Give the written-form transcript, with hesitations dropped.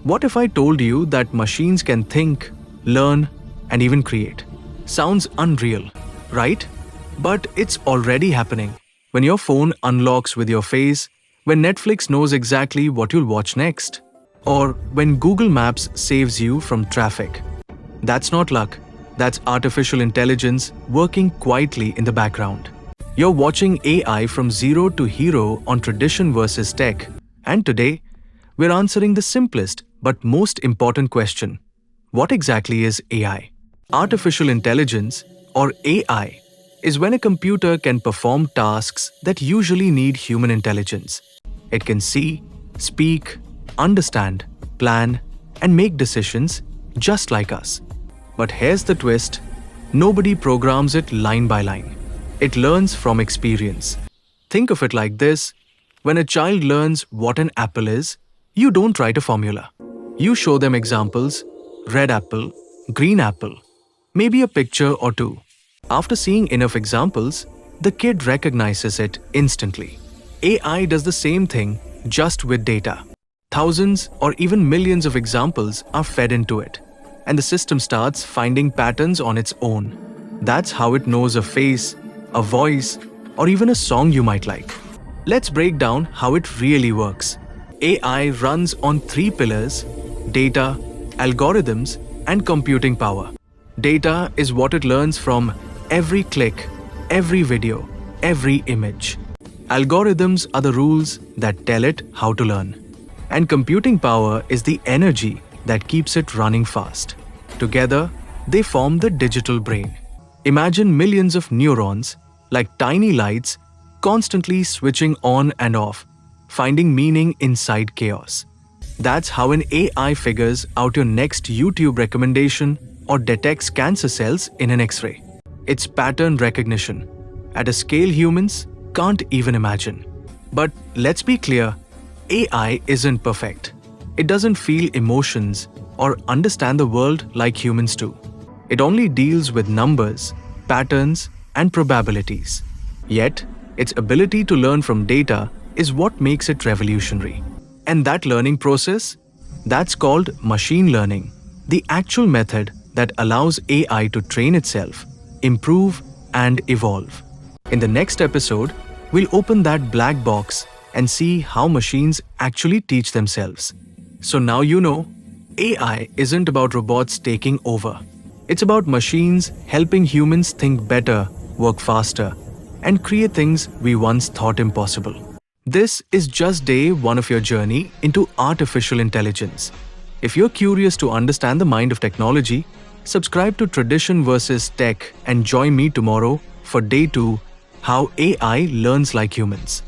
What if I told you that machines can think, learn, and even create? Sounds unreal, right? But it's already happening. When your phone unlocks with your face, when Netflix knows exactly what you'll watch next, or when Google Maps saves you from traffic. That's not luck. That's artificial intelligence working quietly in the background. You're watching AI from zero to hero on Tradition versus Tech, and today, we're answering the simplest but most important question. What exactly is AI? Artificial intelligence, or AI, is when a computer can perform tasks that usually need human intelligence. It can see, speak, understand, plan, and make decisions just like us. But here's the twist: nobody programs it line by line. It learns from experience. Think of it like this: when a child learns what an apple is, you don't write a formula. You show them examples: red apple, green apple, maybe a picture or two. After seeing enough examples, the kid recognizes it instantly. AI does the same thing, just with data. Thousands or even millions of examples are fed into it, and the system starts finding patterns on its own. That's how it knows a face, a voice, or even a song you might like. Let's break down how it really works. AI runs on three pillars: data, algorithms, and computing power. Data is what it learns from every click, every video, every image. Algorithms are the rules that tell it how to learn. And computing power is the energy that keeps it running fast. Together, they form the digital brain. Imagine millions of neurons, like tiny lights, constantly switching on and off, finding meaning inside chaos. That's how an AI figures out your next YouTube recommendation or detects cancer cells in an X-ray. It's pattern recognition, at a scale humans can't even imagine. But let's be clear, AI isn't perfect. It doesn't feel emotions or understand the world like humans do. It only deals with numbers, patterns, and probabilities. Yet, its ability to learn from data is what makes it revolutionary. And that learning process? That's called machine learning, the actual method that allows AI to train itself, improve, and evolve. In the next episode, we'll open that black box and see how machines actually teach themselves. So now you know, AI isn't about robots taking over. It's about machines helping humans think better, work faster, and create things we once thought impossible. This is just day one of your journey into artificial intelligence. If you're curious to understand the mind of technology, subscribe to Tradition versus Tech and join me tomorrow for day 2, how AI learns like humans.